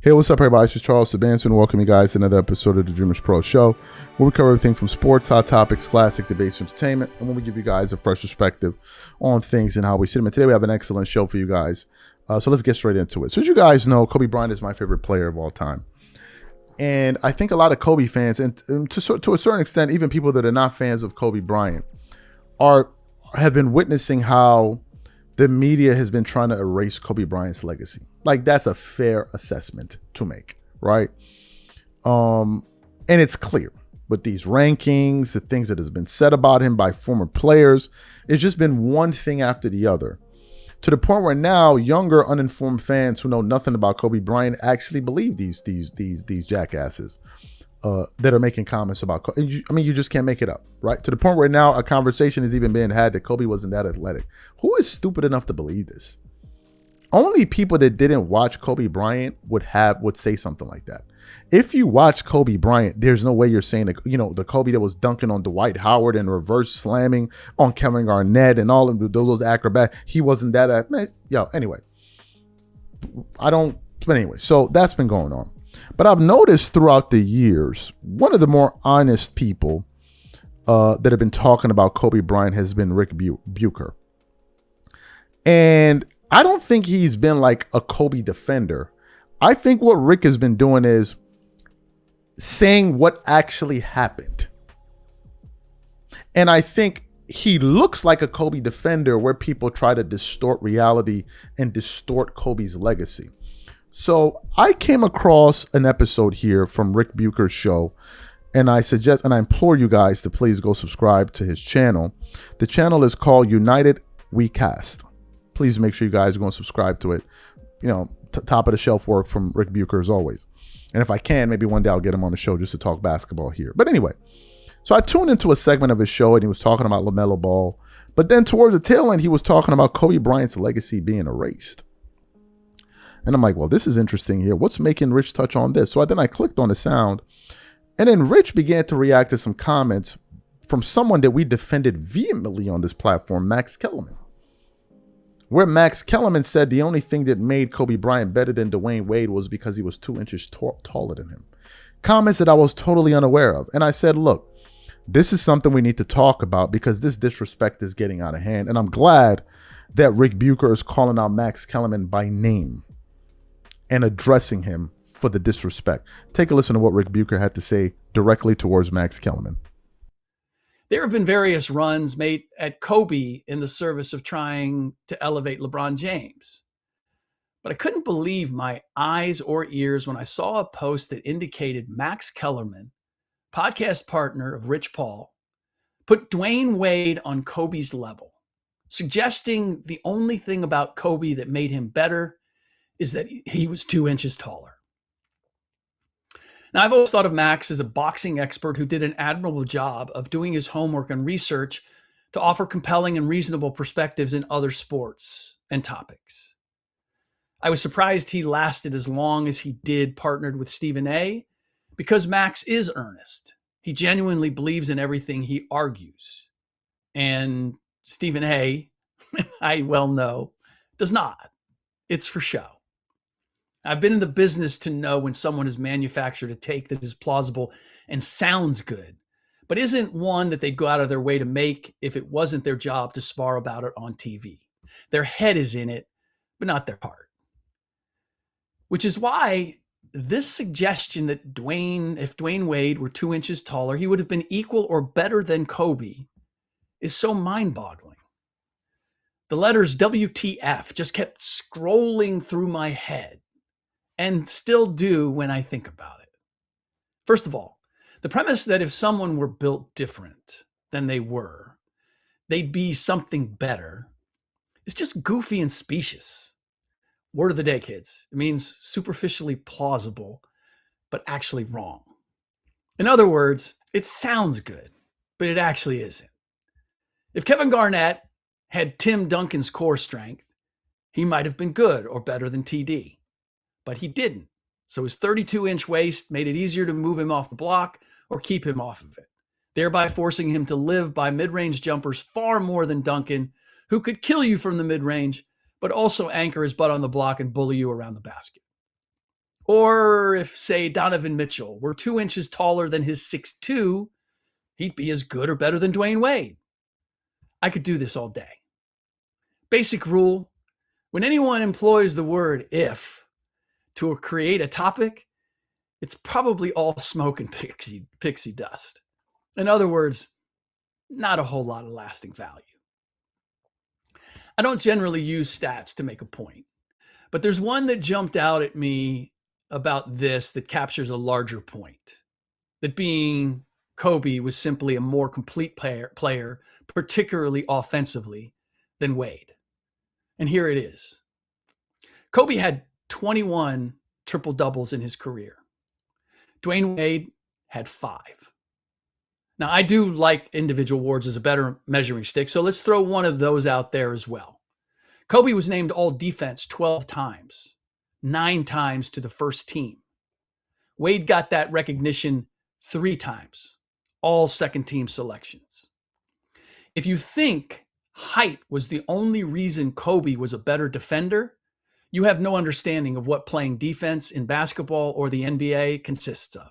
Hey, what's up, everybody? This is Charles Sebastian. Welcome you guys to another episode of the Dreamers Pro Show, where we cover everything from sports, hot topics, classic debates, entertainment, and when we give you guys a fresh perspective on things and how we see them. And today we have an excellent show for you guys. So let's get straight into it. So as you guys know, Kobe Bryant is my favorite player of all time. And I think a lot of Kobe fans, and to a certain extent, even people that are not fans of Kobe Bryant, have been witnessing how the media has been trying to erase Kobe Bryant's legacy. Like, that's a fair assessment to make, right? And it's clear with these rankings, the things that has been said about him by former players. It's just been one thing after the other, to the point where now younger, uninformed fans who know nothing about Kobe Bryant actually believe these jackasses that are making comments about Kobe. You just can't make it up, right? To the point where now a conversation is even being had that Kobe wasn't that athletic. Who is stupid enough to believe this? Only people that didn't watch Kobe Bryant would say something like that. If you watch Kobe Bryant, there's no way you're saying that, the Kobe that was dunking on Dwight Howard and reverse slamming on Kevin Garnett and all of those acrobat. He wasn't that man. Anyway, so that's been going on. But I've noticed throughout the years, one of the more honest people that have been talking about Kobe Bryant has been Ric Bucher. And I don't think he's been like a Kobe defender. I think what Rick has been doing is saying what actually happened. And I think he looks like a Kobe defender where people try to distort reality and distort Kobe's legacy. So I came across an episode here from Ric Bucher's show, and I suggest and I implore you guys to please go subscribe to his channel. The channel is called United We Cast. Please make sure you guys go and subscribe to it. Top of the shelf work from Ric Bucher as always. And if I can, maybe one day I'll get him on the show just to talk basketball here. But anyway, so I tuned into a segment of his show and he was talking about LaMelo Ball. But then towards the tail end, he was talking about Kobe Bryant's legacy being erased. And I'm like, well, this is interesting here. What's making Rich touch on this? So then I clicked on the sound, and then Rich began to react to some comments from someone that we defended vehemently on this platform, Max Kellerman. Where Max Kellerman said the only thing that made Kobe Bryant better than Dwayne Wade was because he was 2 inches taller than him. Comments that I was totally unaware of. And I said, look, this is something we need to talk about because this disrespect is getting out of hand. And I'm glad that Ric Bucher is calling out Max Kellerman by name and addressing him for the disrespect. Take a listen to what Ric Bucher had to say directly towards Max Kellerman. There have been various runs made at Kobe in the service of trying to elevate LeBron James. But I couldn't believe my eyes or ears when I saw a post that indicated Max Kellerman, podcast partner of Rich Paul, put Dwayne Wade on Kobe's level, suggesting the only thing about Kobe that made him better is that he was 2 inches taller. Now, I've always thought of Max as a boxing expert who did an admirable job of doing his homework and research to offer compelling and reasonable perspectives in other sports and topics. I was surprised he lasted as long as he did partnered with Stephen A. because Max is earnest. He genuinely believes in everything he argues. And Stephen A., I well know, does not. It's for show. I've been in the business to know when someone has manufactured a take that is plausible and sounds good, but isn't one that they'd go out of their way to make if it wasn't their job to spar about it on TV. Their head is in it, but not their heart. Which is why this suggestion that if Dwayne Wade were 2 inches taller, he would have been equal or better than Kobe is so mind-boggling. The letters WTF just kept scrolling through my head. And still do when I think about it. First of all, the premise that if someone were built different than they were, they'd be something better is just goofy and specious. Word of the day, kids. It means superficially plausible, but actually wrong. In other words, it sounds good, but it actually isn't. If Kevin Garnett had Tim Duncan's core strength, he might have been good or better than TD. But he didn't. So his 32-inch waist made it easier to move him off the block or keep him off of it, thereby forcing him to live by mid-range jumpers far more than Duncan, who could kill you from the mid-range, but also anchor his butt on the block and bully you around the basket. Or if, say, Donovan Mitchell were 2 inches taller than his 6'2", he'd be as good or better than Dwayne Wade. I could do this all day. Basic rule: when anyone employs the word if to create a topic, it's probably all smoke and pixie dust. In other words, not a whole lot of lasting value. I don't generally use stats to make a point, but there's one that jumped out at me about this that captures a larger point. That being Kobe was simply a more complete player, particularly offensively, than Wade. And here it is. Kobe had 21 triple doubles in his career. Dwayne Wade had 5. Now, I do like individual awards as a better measuring stick, so let's throw one of those out there as well. Kobe was named All Defense 12 times, 9 times to the first team. Wade got that recognition 3 times, all second team selections. If you think height was the only reason Kobe was a better defender, you have no understanding of what playing defense in basketball or the NBA consists of.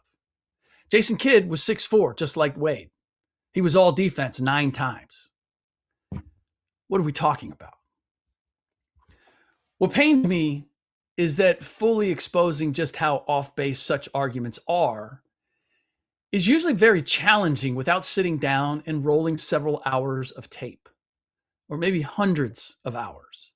Jason Kidd was 6'4", just like Wade. He was all defense 9 times. What are we talking about? What pains me is that fully exposing just how off-base such arguments are is usually very challenging without sitting down and rolling several hours of tape, or maybe hundreds of hours.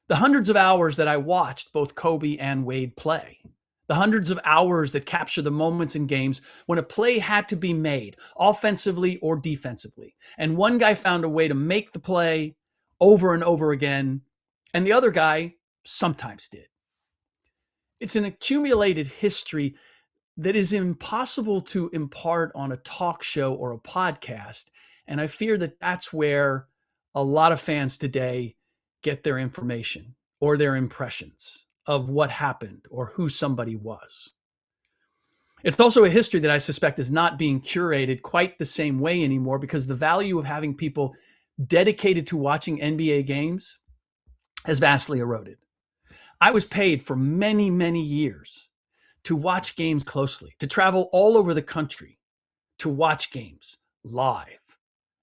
The hundreds of hours that I watched both Kobe and Wade play. The hundreds of hours that capture the moments in games when a play had to be made, offensively or defensively. And one guy found a way to make the play over and over again, and the other guy sometimes did. It's an accumulated history that is impossible to impart on a talk show or a podcast. And I fear that that's where a lot of fans today get their information or their impressions of what happened or who somebody was. It's also a history that I suspect is not being curated quite the same way anymore, because the value of having people dedicated to watching NBA games has vastly eroded. I was paid for many, many years to watch games closely, to travel all over the country, to watch games live,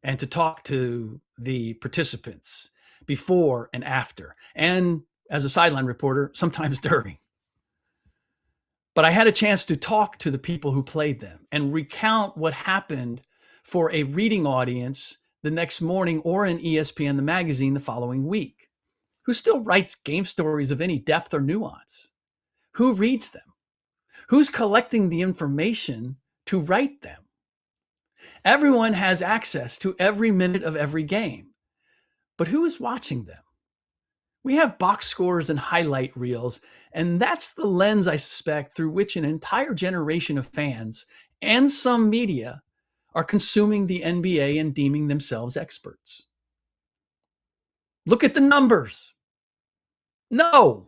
and to talk to the participants before and after, and as a sideline reporter, sometimes during. But I had a chance to talk to the people who played them and recount what happened for a reading audience the next morning, or in ESPN, the magazine, the following week. Who still writes game stories of any depth or nuance? Who reads them? Who's collecting the information to write them? Everyone has access to every minute of every game, but who is watching them? We have box scores and highlight reels, and that's the lens, I suspect, through which an entire generation of fans and some media are consuming the NBA and deeming themselves experts. Look at the numbers. No,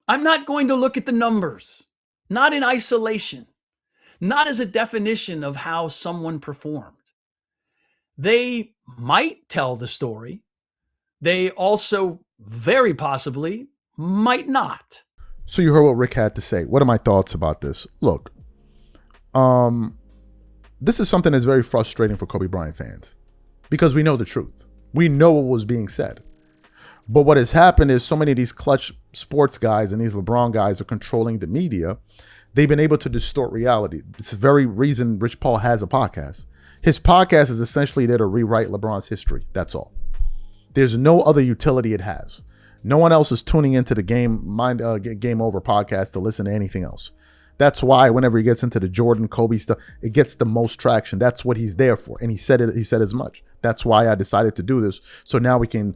I'm not going to look at the numbers, not in isolation, not as a definition of how someone performed. They might tell the story. They also very possibly might not. So you heard what Rick had to say. What are my thoughts about this? Look, this is something that's very frustrating for Kobe Bryant fans, because we know the truth. We know what was being said. But what has happened is so many of these clutch sports guys and these LeBron guys are controlling the media. They've been able to distort reality. It's the very reason Rich Paul has a podcast. His podcast is essentially there to rewrite LeBron's history. That's all. There's no other utility it has. No one else is tuning into the Game Over podcast to listen to anything else. That's why whenever he gets into the Jordan, Kobe stuff, it gets the most traction. That's what he's there for. And he said it. He said as much. That's why I decided to do this. So now we can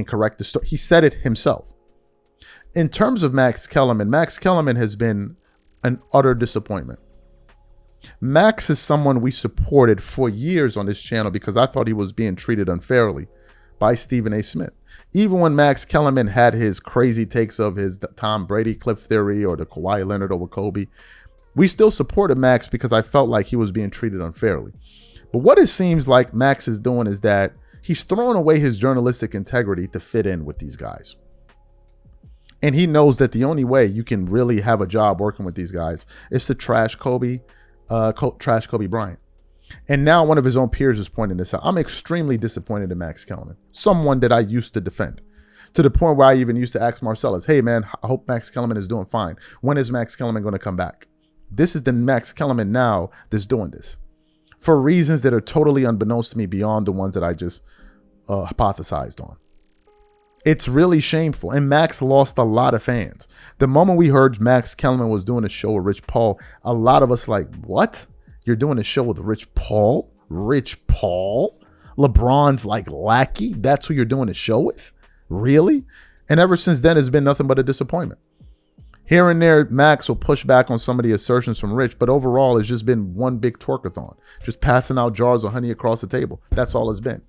correct the story. He said it himself. In terms of Max Kellerman has been an utter disappointment. Max is someone we supported for years on this channel because I thought he was being treated unfairly by Stephen A. Smith. Even when Max Kellerman had his crazy takes of his Tom Brady cliff theory or the Kawhi Leonard over Kobe, we still supported Max because I felt like he was being treated unfairly. But what it seems like Max is doing is that he's throwing away his journalistic integrity to fit in with these guys. And he knows that the only way you can really have a job working with these guys is to trash Kobe Bryant. And now one of his own peers is pointing this out. I'm extremely disappointed in Max Kellerman, someone that I used to defend, to the point where I even used to ask Marcellus, hey man, I hope Max Kellerman is doing fine. When is Max Kellerman going to come back? This is the Max Kellerman now that's doing this for reasons that are totally unbeknownst to me beyond the ones that I just hypothesized on. It's really shameful. And Max lost a lot of fans. The moment we heard Max Kellerman was doing a show with Rich Paul, a lot of us like, what? You're doing a show with Rich Paul? Rich Paul? LeBron's like lackey? That's who you're doing a show with? Really? And ever since then, it's been nothing but a disappointment. Here and there, Max will push back on some of the assertions from Rich, but overall, it's just been one big twerkathon, just passing out jars of honey across the table. That's all it's been.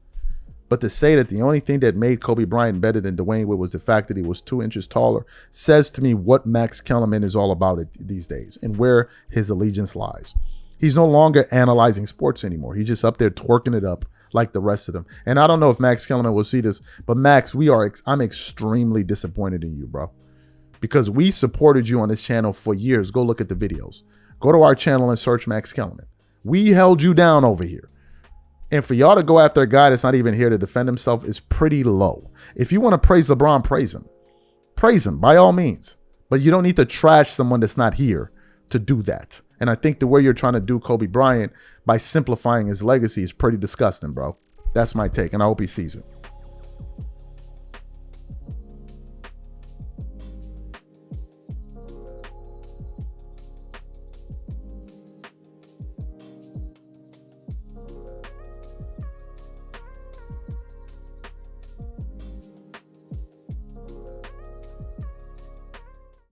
But to say that the only thing that made Kobe Bryant better than Dwayne Wade was the fact that he was 2 inches taller says to me what Max Kellerman is all about these days and where his allegiance lies. He's no longer analyzing sports anymore. He's just up there twerking it up like the rest of them. And I don't know if Max Kellerman will see this, but Max, I'm extremely disappointed in you, bro. Because we supported you on this channel for years. Go look at the videos. Go to our channel and search Max Kellerman. We held you down over here. And for y'all to go after a guy that's not even here to defend himself is pretty low. If you want to praise LeBron, praise him. Praise him by all means. But you don't need to trash someone that's not here to do that. And I think the way you're trying to do Kobe Bryant by simplifying his legacy is pretty disgusting, bro. That's my take, and I hope he sees it.